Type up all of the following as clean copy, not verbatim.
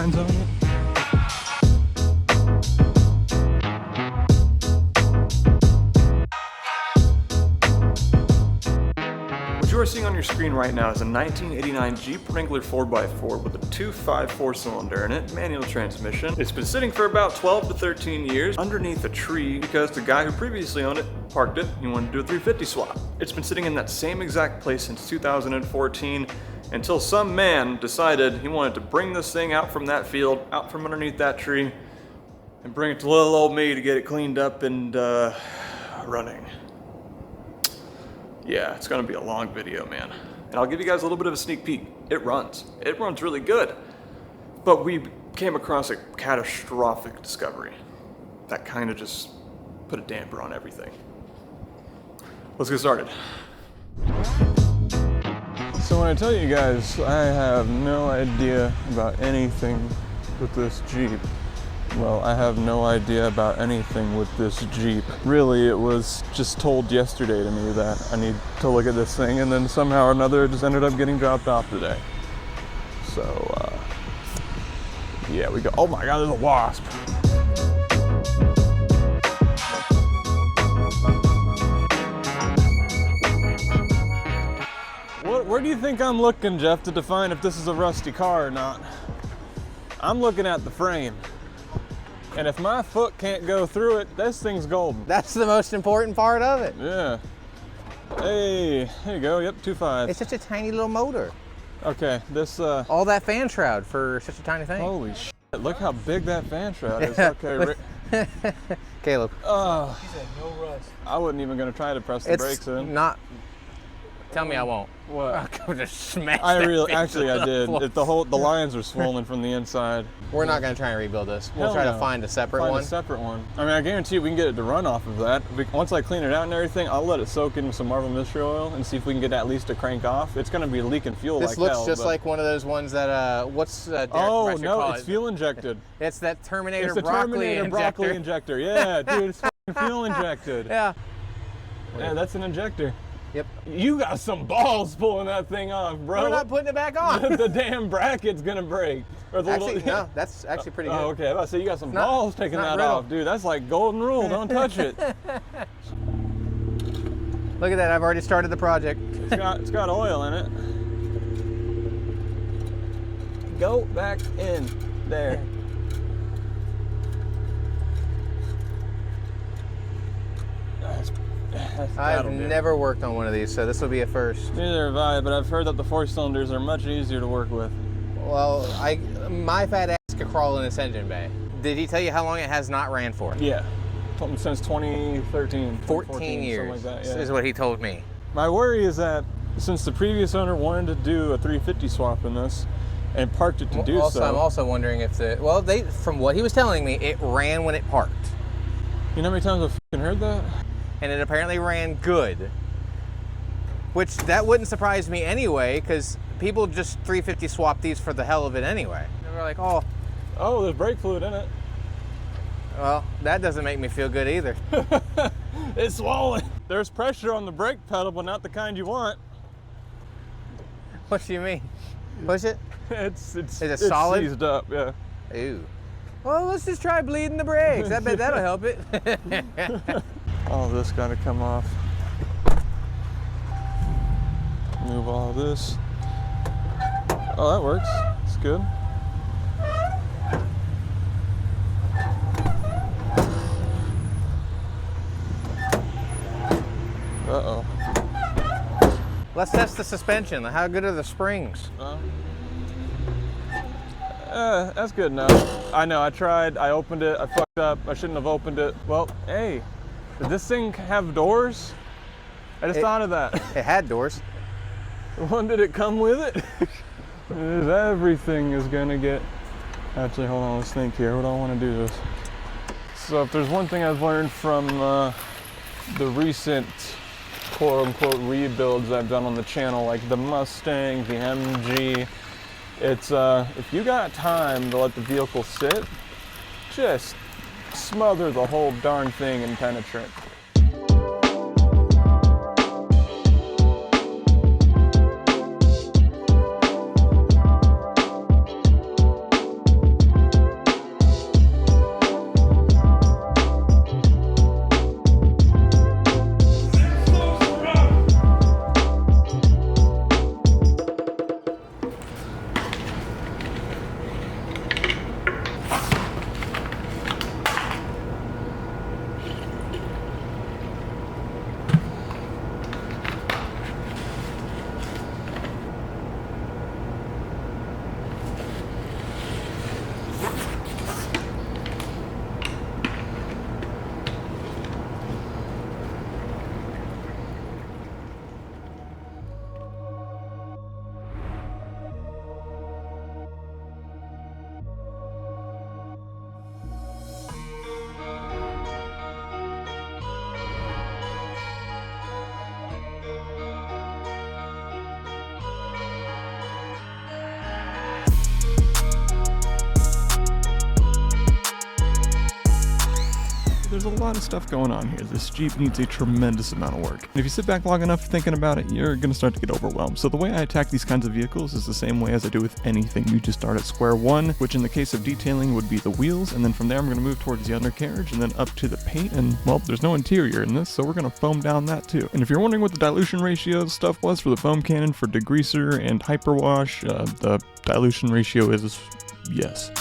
lines on it. What you are seeing on your screen right now is a 1989 Jeep Wrangler 4x4 with a 2.5 4-cylinder in it, manual transmission. It's been sitting for about 12 to 13 years underneath a tree because the guy who previously owned it parked it. He wanted to do a 350 swap. It's been sitting in that same exact place since 2014 until some man decided he wanted to bring this thing out from that field, out from underneath that tree, and bring it to little old me to get it cleaned up and running. Yeah, it's gonna be a long video, man. And I'll give you guys a little bit of a sneak peek. It runs. It runs really good. But we came across a catastrophic discovery that kind of just put a damper on everything. Let's get started. So when I tell you guys, I have no idea about anything with this Jeep. Well, I have no idea about anything with this Jeep. Really, it was just told yesterday to me that I need to look at this thing, and then somehow or another it just ended up getting dropped off today. So, yeah, we go. Oh my God, there's a wasp. Where do you think I'm looking, Jeff, to define if this is a rusty car or not? I'm looking at the frame. And if my foot can't go through it, this thing's golden. That's the most important part of it. Yeah. Hey, there you go. Yep, 2.5. It's such a tiny little motor. Okay, this all that fan shroud for such a tiny thing. Holy shit! Look how big that fan shroud is. Okay, Caleb. Oh. He said no rust. I wasn't even gonna try to press the brakes in. Not. Tell me I won't. What? I'm gonna smash I did. The lines are swollen from the inside. We're not gonna try and rebuild this. We'll Hell try no. to find a separate one. Find a separate one. I mean, I guarantee you we can get it to run off of that. Once I clean it out and everything, I'll let it soak in with some Marvel Mystery Oil and see if we can get at least a crank off. It's gonna be leaking fuel This like looks hell. just like one of those ones that what's Derek oh Drescher no, call it's it? fuel injected. It's that Terminator It's the broccoli Terminator broccoli injector. Yeah, dude, it's fucking fuel injected. Yeah. Yeah, that's an injector. Yep. You got some balls pulling that thing off, bro. We're not putting it back on. The damn bracket's gonna break. Or the Actually, little... no, that's actually pretty good. Oh, okay. I was about to say, you got some not- balls taking not that brittle. off, dude. That's like golden rule. Don't touch it. Look at that. I've already started the project. It's got oil in it. Go back in there. I've never worked on one of these, so this will be a first. Neither have I, but I've heard that the 4-cylinders are much easier to work with. Well, my fat ass could crawl in this engine bay. Did he tell you how long it has not ran for? Yeah. Since 2013. 14 years something like that, yeah. is what he told me. My worry is that since the previous owner wanted to do a 350 swap in this and parked it to do so. I'm also wondering if from what he was telling me, it ran when it parked. You know how many times I've fucking heard that? And it apparently ran good. Which, that wouldn't surprise me anyway, because people just 350 swap these for the hell of it anyway. They were like, oh, there's brake fluid in it. well, that doesn't make me feel good either. It's swollen. There's pressure on the brake pedal, but not the kind you want. What do you mean? Push it? It's solid? seized up, yeah. Ooh. Well, let's just try bleeding the brakes. I bet that'll help it. All this got to come off. Move all this. Oh, that works. It's good. Uh-oh. Let's test the suspension. How good are the springs? That's good enough. I know, I tried, I opened it, I fucked up, I shouldn't have opened it. Well, hey, did this thing have doors? I just thought of that. It had doors. When did it come with it? Everything is gonna get... Actually, hold on, let's think here. What do I want to do this? So if there's one thing I've learned from the recent quote-unquote rebuilds I've done on the channel, like the Mustang, the MG, it's if you got time to let the vehicle sit, just smother the whole darn thing in penetrant. there's a lot of stuff going on here. This Jeep needs a tremendous amount of work. And if you sit back long enough thinking about it, you're gonna start to get overwhelmed. So the way I attack these kinds of vehicles is the same way as I do with anything. You just start at square one, which in the case of detailing would be the wheels, and then from there I'm gonna move towards the undercarriage and then up to the paint, and well, there's no interior in this, so we're gonna foam down that too. And if you're wondering what the dilution ratio stuff was for the foam cannon, for degreaser and hyperwash, the dilution ratio is yes.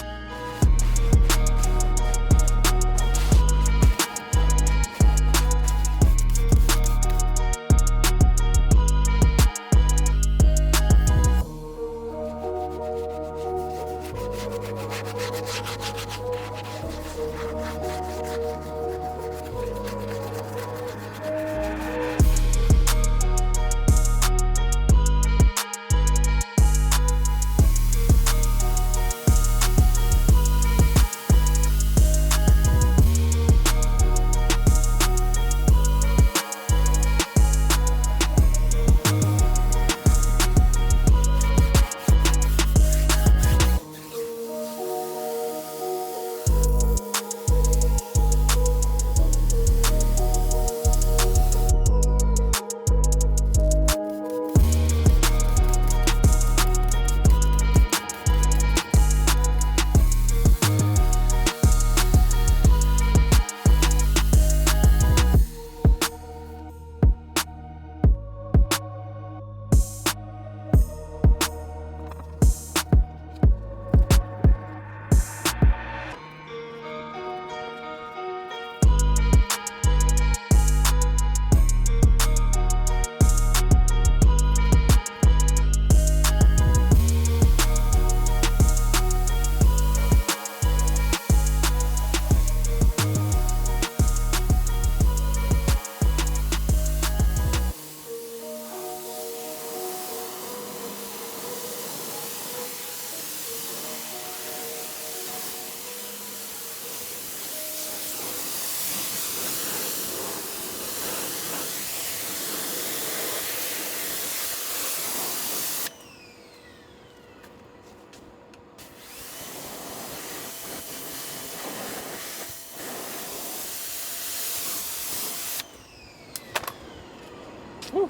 Whew.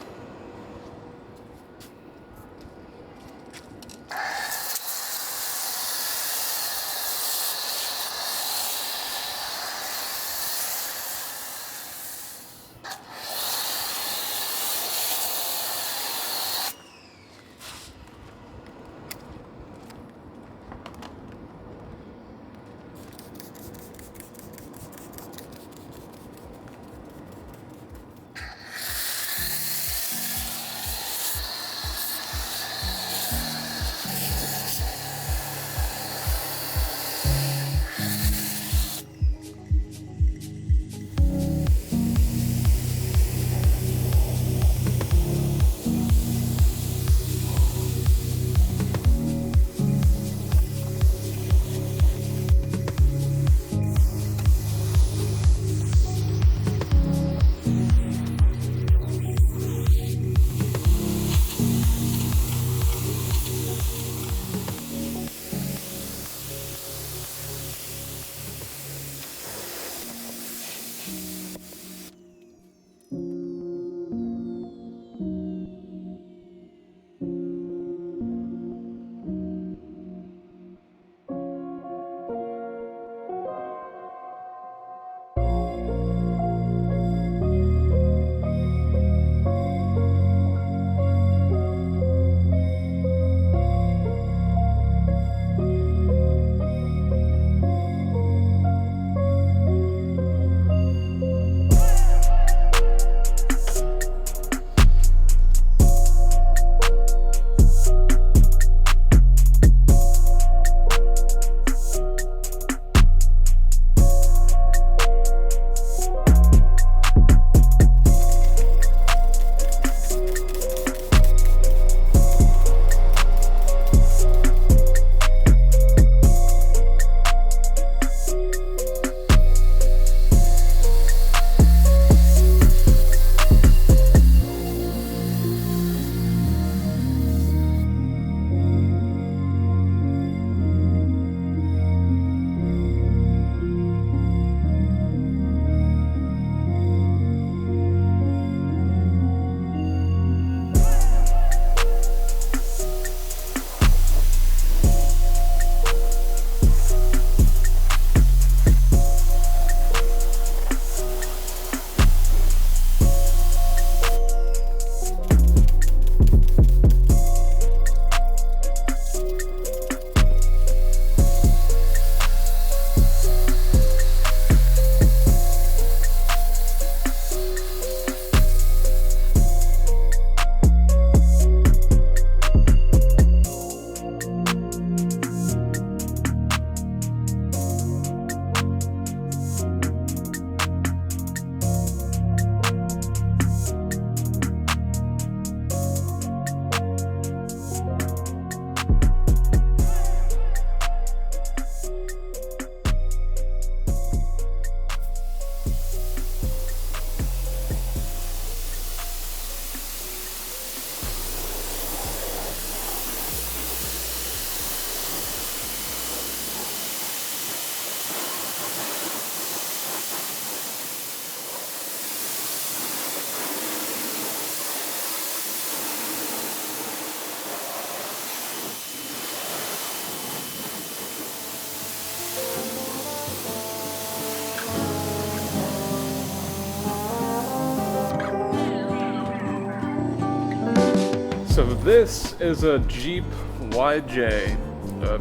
So this is a Jeep YJ, a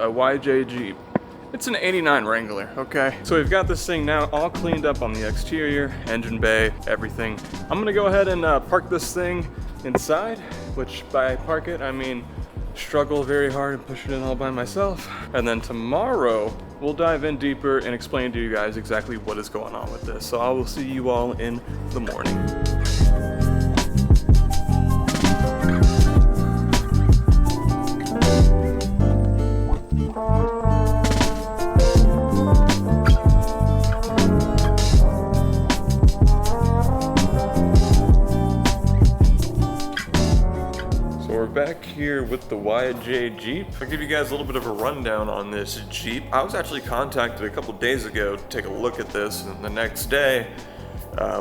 YJ Jeep. It's an 89 Wrangler, okay? So we've got this thing now all cleaned up on the exterior, engine bay, everything. I'm gonna go ahead and park this thing inside, which by park it, I mean struggle very hard and push it in all by myself. And then tomorrow, we'll dive in deeper and explain to you guys exactly what is going on with this. So I will see you all in the morning. Back here with the YJ Jeep. I'll give you guys a little bit of a rundown on this Jeep. I was actually contacted a couple days ago to take a look at this, and the next day,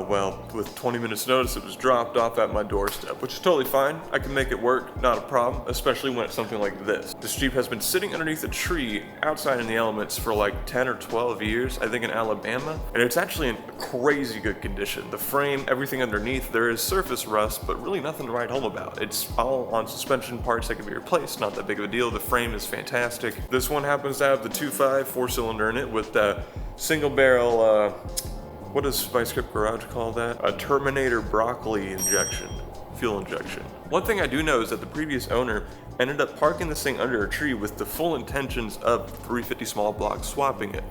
well, with 20 minutes notice, it was dropped off at my doorstep, which is totally fine. I can make it work, not a problem, especially when it's something like this. This Jeep has been sitting underneath a tree outside in the elements for like 10 or 12 years, I think in Alabama, and it's actually in crazy good condition. The frame, everything underneath, there is surface rust, but really nothing to write home about. It's all on suspension parts that can be replaced, not that big of a deal. The frame is fantastic. This one happens to have the 2.5 4-cylinder in it with the single barrel, what does Vice Grip Garage call that? A Terminator broccoli injection, fuel injection. One thing I do know is that the previous owner ended up parking this thing under a tree with the full intentions of 350 small block swapping it.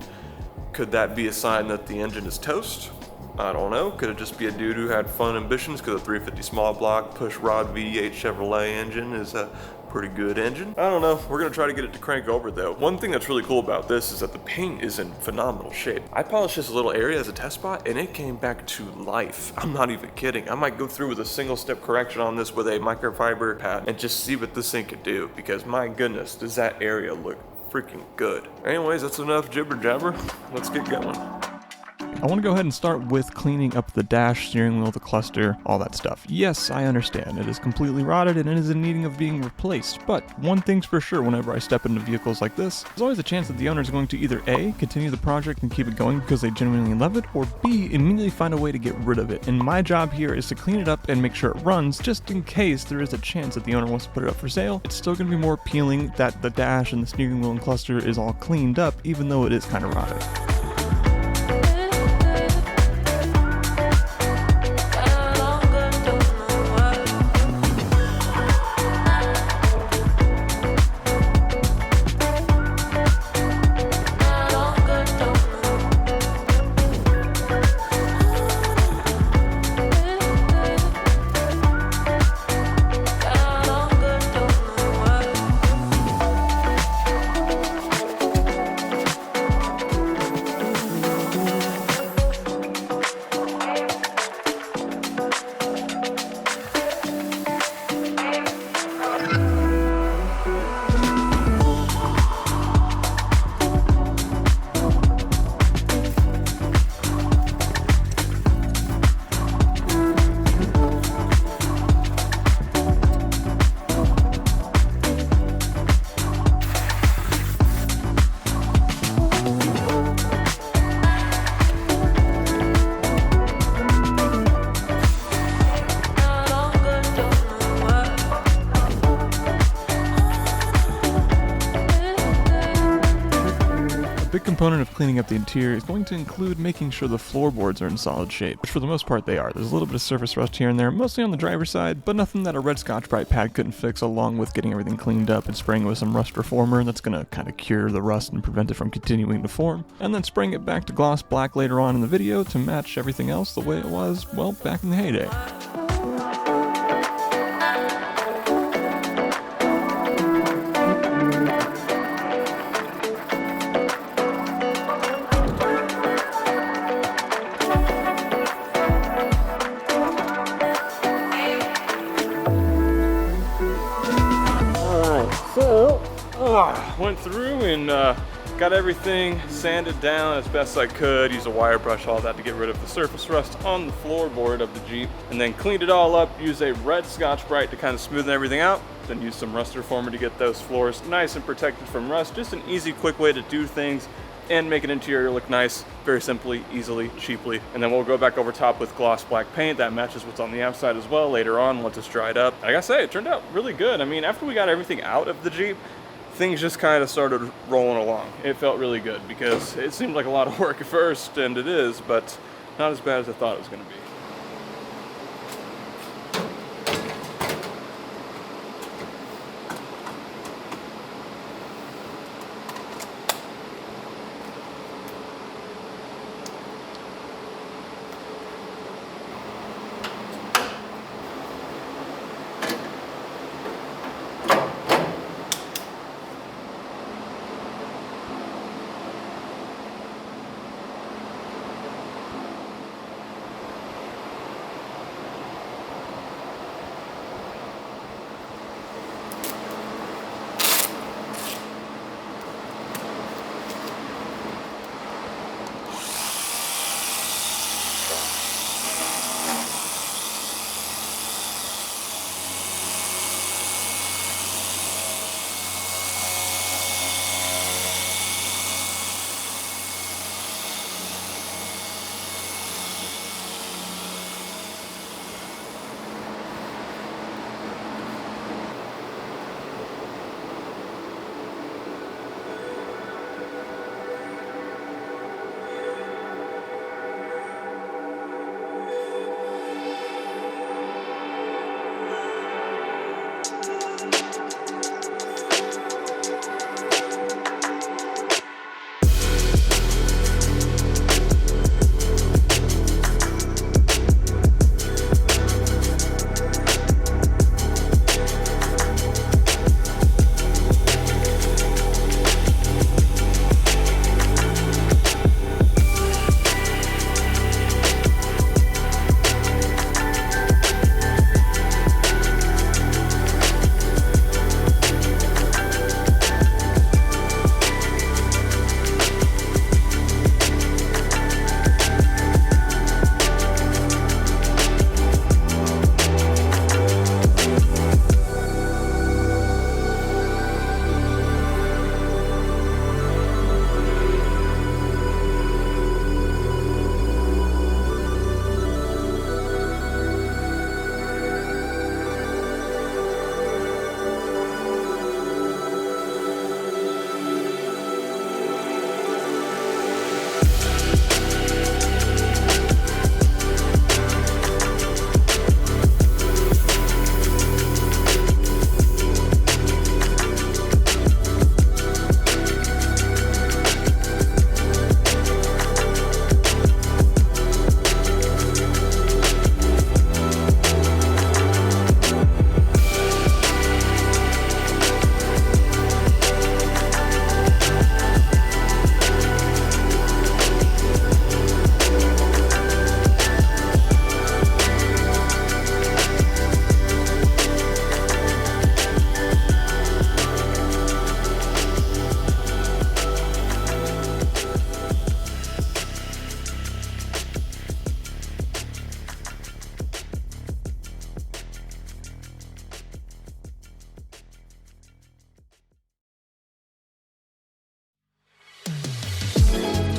Could that be a sign that the engine is toast? I don't know. Could it just be a dude who had fun ambitions because a 350 small block push rod V8 Chevrolet engine is a pretty good engine? I don't know. We're gonna try to get it to crank over though. One thing that's really cool about this is that the paint is in phenomenal shape. I polished this little area as a test spot and it came back to life. I'm not even kidding. I might go through with a single step correction on this with a microfiber pad and just see what this thing could do, because my goodness, does that area look freaking good. Anyways, that's enough jibber jabber. Let's get going. I want to go ahead and start with cleaning up the dash, steering wheel, the cluster, all that stuff. Yes, I understand. It is completely rotted and it is in need of being replaced. But one thing's for sure, whenever I step into vehicles like this, there's always a chance that the owner is going to either A, continue the project and keep it going because they genuinely love it, or B, immediately find a way to get rid of it. And my job here is to clean it up and make sure it runs, just in case there is a chance that the owner wants to put it up for sale. It's still going to be more appealing that the dash and the steering wheel and cluster is all cleaned up, even though it is kind of rotted. big component of cleaning up the interior is going to include making sure the floorboards are in solid shape, which for the most part they are. There's a little bit of surface rust here and there, mostly on the driver's side, but nothing that a red Scotch-Brite pad couldn't fix, along with getting everything cleaned up and spraying it with some rust reformer that's going to kind of cure the rust and prevent it from continuing to form, and then spraying it back to gloss black later on in the video to match everything else the way it was, well, back in the heyday. Went through and got everything sanded down as best I could, used a wire brush, all that to get rid of the surface rust on the floorboard of the Jeep, and then cleaned it all up, used a red Scotch-Brite to kind of smoothen everything out, then used some rust reformer to get those floors nice and protected from rust. Just an easy, quick way to do things and make an interior look nice, very simply, easily, cheaply. And then we'll go back over top with gloss black paint that matches what's on the outside as well later on once it's dried up. Like I say, it turned out really good. I mean, after we got everything out of the Jeep, things just kind of started rolling along. It felt really good because it seemed like a lot of work at first, and it is, but not as bad as I thought it was going to be.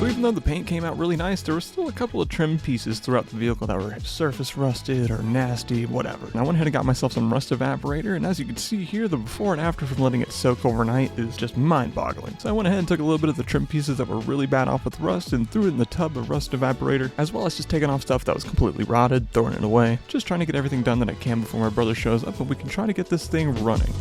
So even though the paint came out really nice, there were still a couple of trim pieces throughout the vehicle that were surface rusted or nasty, whatever. And I went ahead and got myself some rust evaporator, and as you can see here, the before and after from letting it soak overnight is just mind-boggling. So I went ahead and took a little bit of the trim pieces that were really bad off with rust and threw it in the tub of rust evaporator, as well as just taking off stuff that was completely rotted, throwing it away. Just trying to get everything done that I can before my brother shows up and we can try to get this thing running.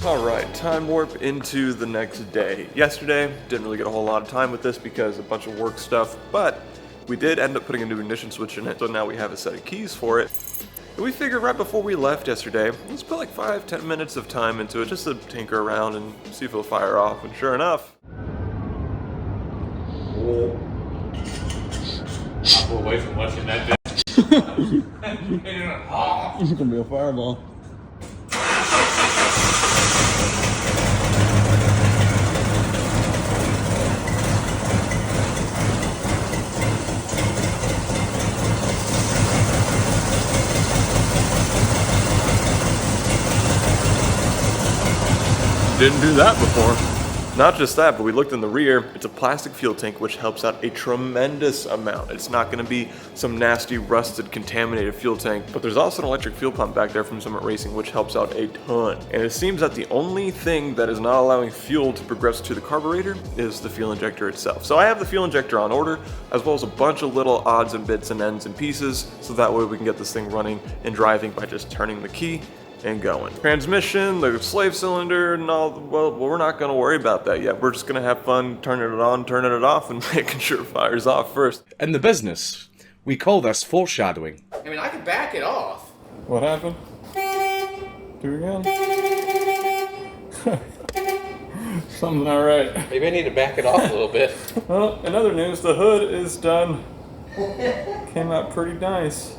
Alright, time warp into the next day. Yesterday, didn't really get a whole lot of time with this because a bunch of work stuff, but we did end up putting a new ignition switch in it, so now we have a set of keys for it. And we figured right before we left yesterday, let's put like 5-10 minutes of time into it just to tinker around and see if it'll fire off, and sure enough. I'll pull away from watching that. It's gonna be a fireball. Didn't do that before. Not just that, but we looked in the rear. It's a plastic fuel tank, which helps out a tremendous amount. It's not gonna be some nasty, rusted, contaminated fuel tank, but there's also an electric fuel pump back there from Summit Racing, which helps out a ton. And it seems that the only thing that is not allowing fuel to progress to the carburetor is the fuel injector itself. So I have the fuel injector on order, as well as a bunch of little odds and bits and ends and pieces, so that way we can get this thing running and driving by just turning the key and going. Transmission, the slave cylinder, and all, well, we're not gonna worry about that yet. We're just gonna have fun turning it on, turning it off, and making sure it fires off first. In the business, we call this foreshadowing. I mean, I can back it off. What happened? Do it again. Something's not right. Maybe I need to back it off a little bit. Well, in other news, the hood is done. Came out pretty nice.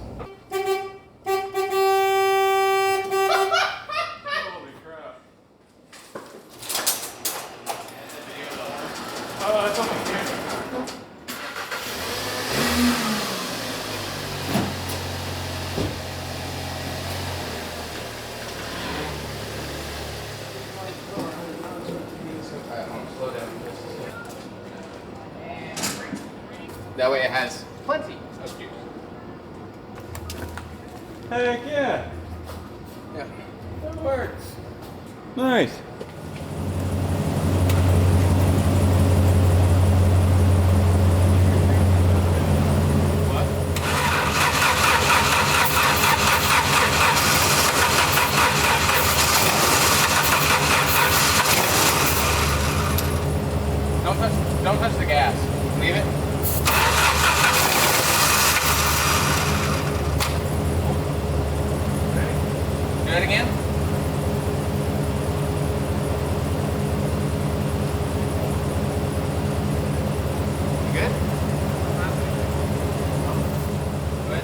That way it has plenty of juice. Heck yeah. Yeah. That works. Nice. Don't touch the gas. Leave it. Do that again. You good? Good.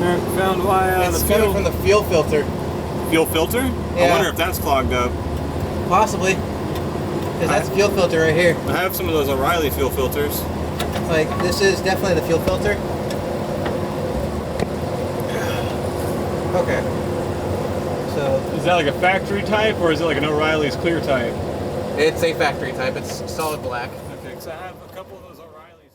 Found why It's coming from the fuel filter. fuel filter? I Yeah. wonder if that's clogged up. Possibly. Because that's fuel filter right here. I have some of those O'Reilly fuel filters. Like, this is definitely the fuel filter. Okay. So, Is that like a factory type or is it like an O'Reilly's clear type? it's a factory type. It's solid black. Okay, because I have a couple of those O'Reilly's.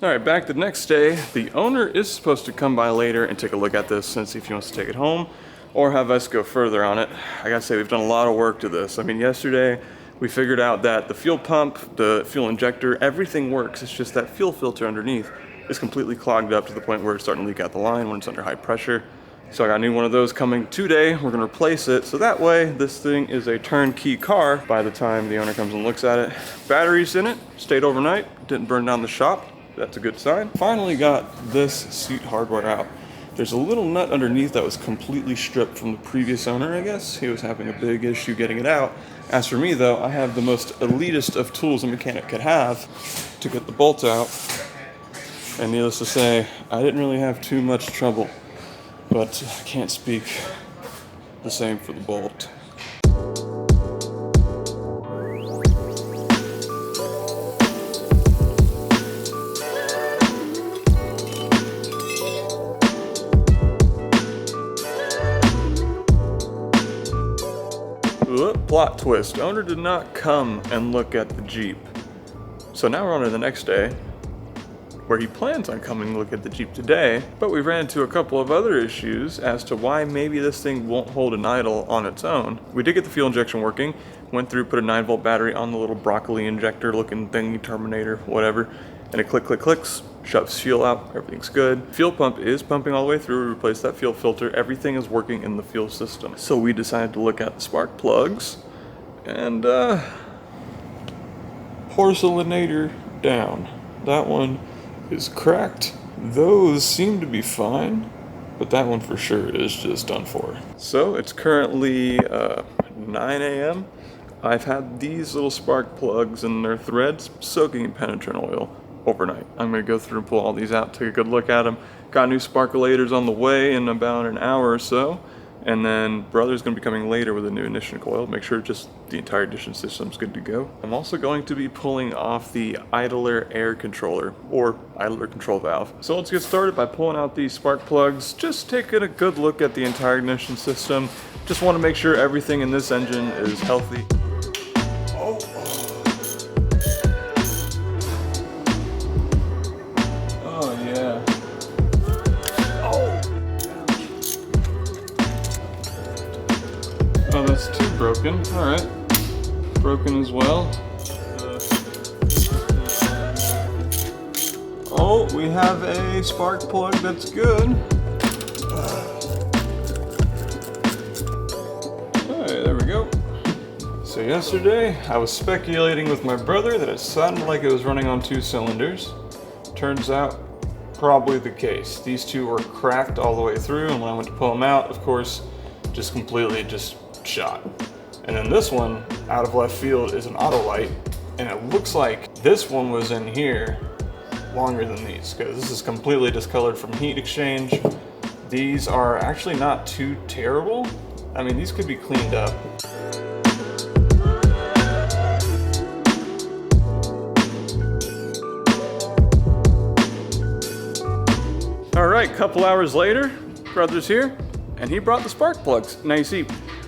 Alright, back the next day. The owner is supposed to come by later and take a look at this and see if he wants to take it home or have us go further on it. I gotta say, we've done a lot of work to this. I mean, yesterday we figured out that the fuel pump, the fuel injector, everything works. It's just that fuel filter underneath is completely clogged up to the point where it's starting to leak out the line when it's under high pressure. So I got a new one of those coming today. We're gonna replace it. So that way, this thing is a turnkey car by the time the owner comes and looks at it. Batteries in it, stayed overnight, didn't burn down the shop. That's a good sign. Finally got this seat hardware out. There's a little nut underneath that was completely stripped from the previous owner, I guess. He was having a big issue getting it out. As for me though, I have the most elitist of tools a mechanic could have to get the bolt out. And needless to say, I didn't really have too much trouble but I can't speak the same for the Bolt. Plot twist, owner did not come and look at the Jeep. So now we're on to the next day, where he plans on coming to look at the Jeep today, but we ran into a couple of other issues as to why maybe this thing won't hold an idle on its own. We did get the fuel injection working, went through, put a 9-volt battery on the little broccoli injector looking thingy, Terminator, whatever, and it clicks, shoves fuel out, everything's good. Fuel pump is pumping all the way through, we replaced that fuel filter, everything is working in the fuel system. So we decided to look at the spark plugs, and porcelainator down. That one is cracked. Those seem to be fine, but that one for sure is just done for. So it's currently 9 a.m. I've had these little spark plugs and their threads soaking in penetrant oil overnight. I'm gonna go through and pull all these out, take a good look at them. Got new sparkulators on the way in about an hour or so. And then brother's gonna be coming later with a new ignition coil. Make sure just the entire ignition system's good to go. I'm also going to be pulling off the idler air controller, or idler control valve. So let's get started by pulling out these spark plugs, just taking a good look at the entire ignition system. Just wanna make sure everything in this engine is healthy. Oh, that's two broken. Alright. Broken as well. Oh, we have a spark plug that's good. Okay, there we go. So yesterday, I was speculating with my brother that it sounded like it was running on 2 cylinders. Turns out, probably the case. These two were cracked all the way through, and when I went to pull them out, of course, just completely shot. And then this one, out of left field, is an auto light, and it looks like this one was in here longer than these, because this is completely discolored from heat exchange. These are actually not too terrible. I mean, these could be cleaned up. All right, couple hours later, brother's here, and he brought the spark plugs. Now you see,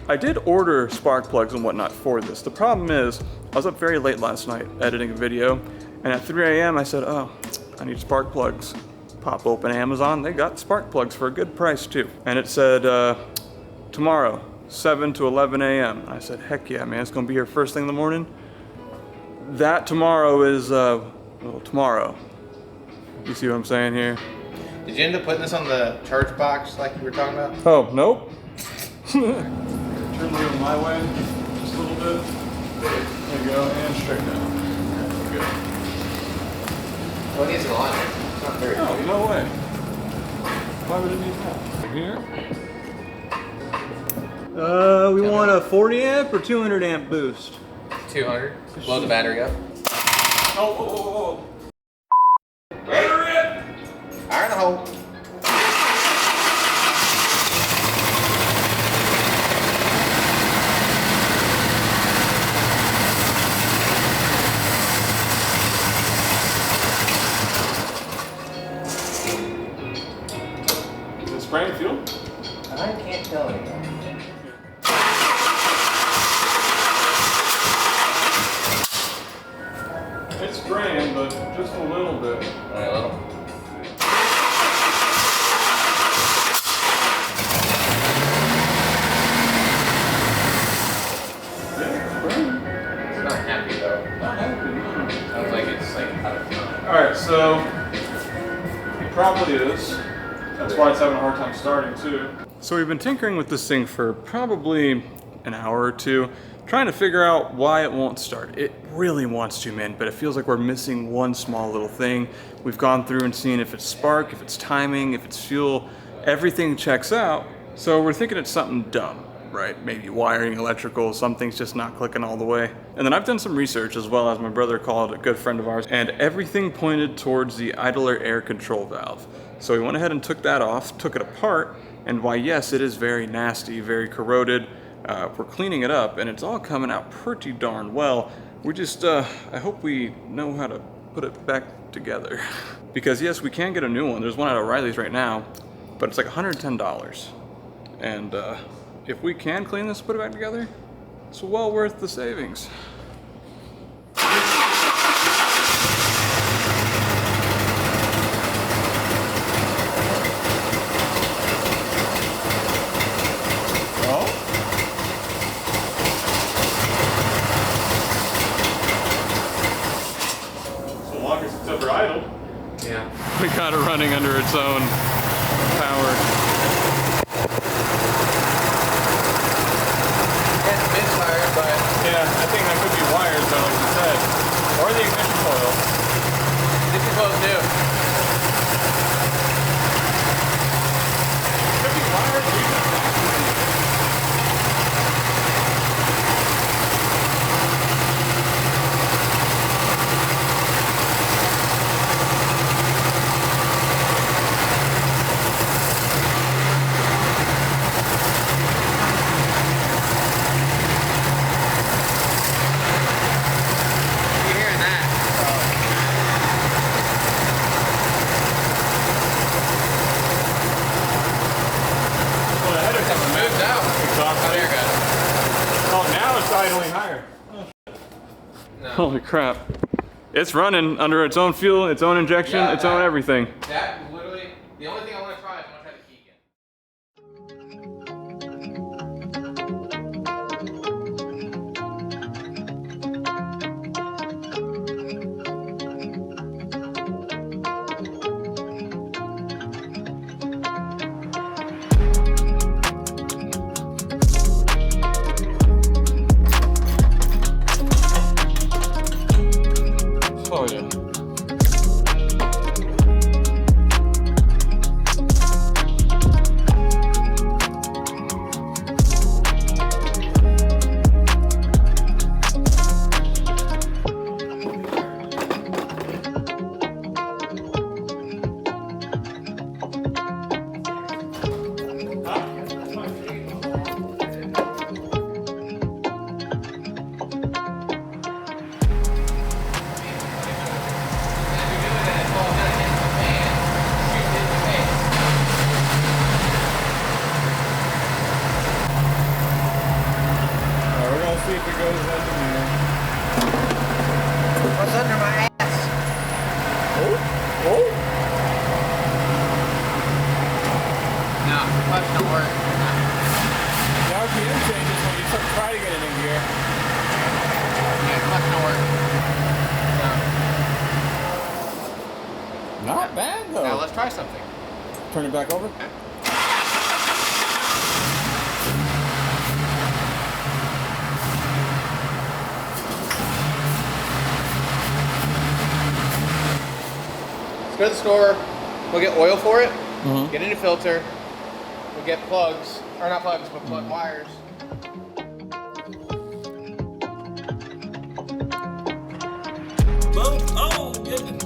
I did order spark plugs and whatnot for this. The problem is, I was up very late last night editing a video, and at 3 a.m. I said, oh, I need spark plugs. Pop open Amazon, they got spark plugs for a good price too. And it said, tomorrow, 7 to 11 a.m. I said, heck yeah, man, it's gonna be here first thing in the morning. That tomorrow is, well, tomorrow. You see what I'm saying here? Did you end up putting this on the charge box like you were talking about? Oh, nope. Turn the wheel my way, just a little bit. There you go, and straight down. Good. Well, it needs a line. It's not very No, no way. Why would it need that? We want a 40 amp or 200 amp boost? 200. Blow the battery up. Oh. Battery it! Fire in the hole. Spraying fuel? I can't tell anymore. It's spraying, but just a little bit. Only a little. It's not happy though. Not happy, no. Sounds like it's like out of time. Alright, so it probably is. That's why it's having a hard time starting too. So we've been tinkering with this thing for probably an hour or two, trying to figure out why it won't start. It really wants to, man, but it feels like we're missing one small little thing. We've gone through and seen if it's spark, if it's timing, if it's fuel, everything checks out. So we're thinking it's something dumb, right? Maybe wiring, electrical, something's just not clicking all the way. And then I've done some research as well, as my brother called, a good friend of ours, and everything pointed towards the idler air control valve. So we went ahead and took that off, took it apart, And why, yes, it is very nasty, very corroded. We're cleaning it up, and it's all coming out pretty darn well. We just, I hope we know how to put it back together. Because yes, we can get a new one. There's one at O'Reilly's right now, but it's like $110. And if we can clean this and put it back together, it's well worth the savings. Idle. Yeah. We got it running under its own power. It's misfired, but Yeah, I think that could be wires, though, like you said. Or the ignition coil. this is close too. Could be wires or even You're hearing that? well, the header It moved out. exhaust. Oh, there it goes. Oh, now it's idling higher. No. Holy crap. It's running under its own fuel, its own injection, Yeah, its own everything. That literally, the only thing I want to try is I want to try the key again. Oh, yeah. We're gonna see if it goes under there. What's under my ass? No, clutch don't work. The RPM changes when you try to get it in gear. Yeah, clutch don't work. No. Not bad though. Now let's try something. Turn it back over. Let's go to the store. We'll get oil for it. Get a new filter. We'll get plugs, or not plugs, but plug wires. Oh, goodness.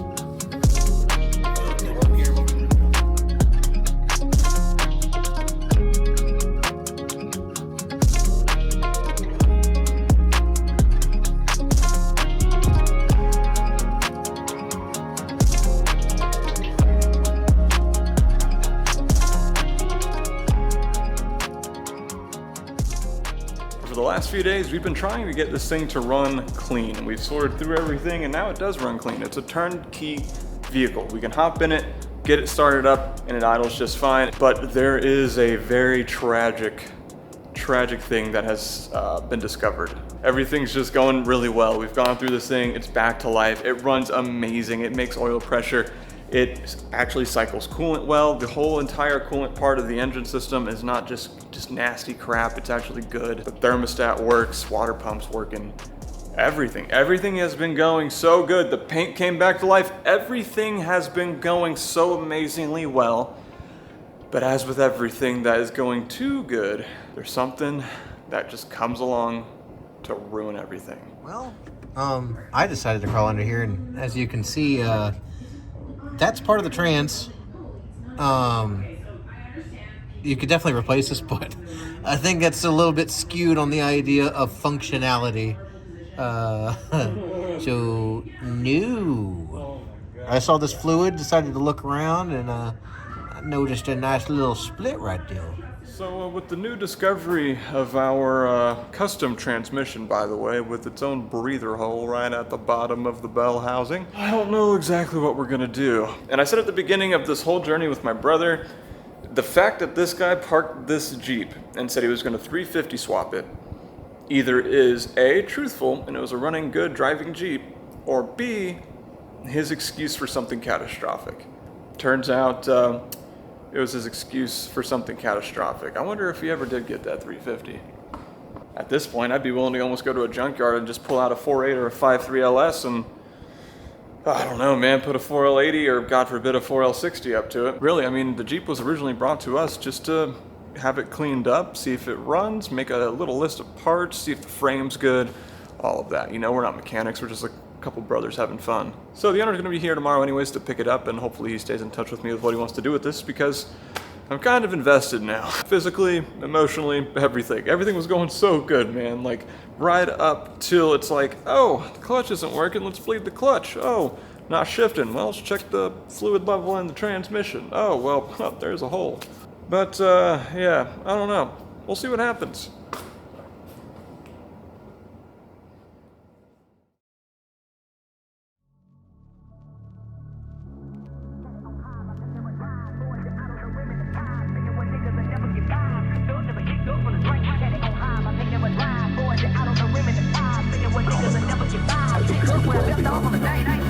For the last few days, we've been trying to get this thing to run clean. We've sorted through everything, and now it does run clean. It's a turnkey vehicle. We can hop in it, get it started up, and it idles just fine. But there is a very tragic thing that has been discovered. Everything's just going really well. We've gone through this thing, it's back to life. It runs amazing, it makes oil pressure. It actually cycles coolant well. The whole entire coolant part of the engine system is not just nasty crap, it's actually good. The thermostat works, water pump's working, everything. Everything has been going so good. The paint came back to life. Everything has been going so amazingly well. But as with everything that is going too good, there's something that just comes along to ruin everything. Well, I decided to crawl under here, and as you can see, that's part of the trans. you could definitely replace this, but I think that's a little bit skewed on the idea of functionality. So, no. I saw this fluid, decided to look around, and I noticed a nice little split right there. So with the new discovery of our custom transmission, by the way, with its own breather hole right at the bottom of the bell housing, I don't know exactly what we're gonna do. And I said at the beginning of this whole journey with my brother, the fact that this guy parked this Jeep and said he was gonna 350 swap it, either is A, truthful, and it was a running good driving Jeep, or B, his excuse for something catastrophic. Turns out, it was his excuse for something catastrophic. I wonder if he ever did get that 350. At this point, I'd be willing to almost go to a junkyard and just pull out a 4.8 or a 5.3 LS and, I don't know, man, put a 4L80 or, God forbid, a 4L60 up to it. Really, I mean, the Jeep was originally brought to us just to have it cleaned up, see if it runs, make a little list of parts, see if the frame's good, all of that. You know, we're not mechanics, we're just a couple brothers having fun. So the owner's gonna be here tomorrow anyways to pick it up, and hopefully he stays in touch with me with what he wants to do with this, because I'm kind of invested now. Physically, emotionally, everything. Everything was going so good, man. Like, right up till it's like, oh, the clutch isn't working, let's bleed the clutch. Oh, not shifting, well, let's check the fluid level in the transmission. Oh, well, there's a hole. But, yeah, I don't know. We'll see what happens. Niggas will never get by. Take up where I left off on the night.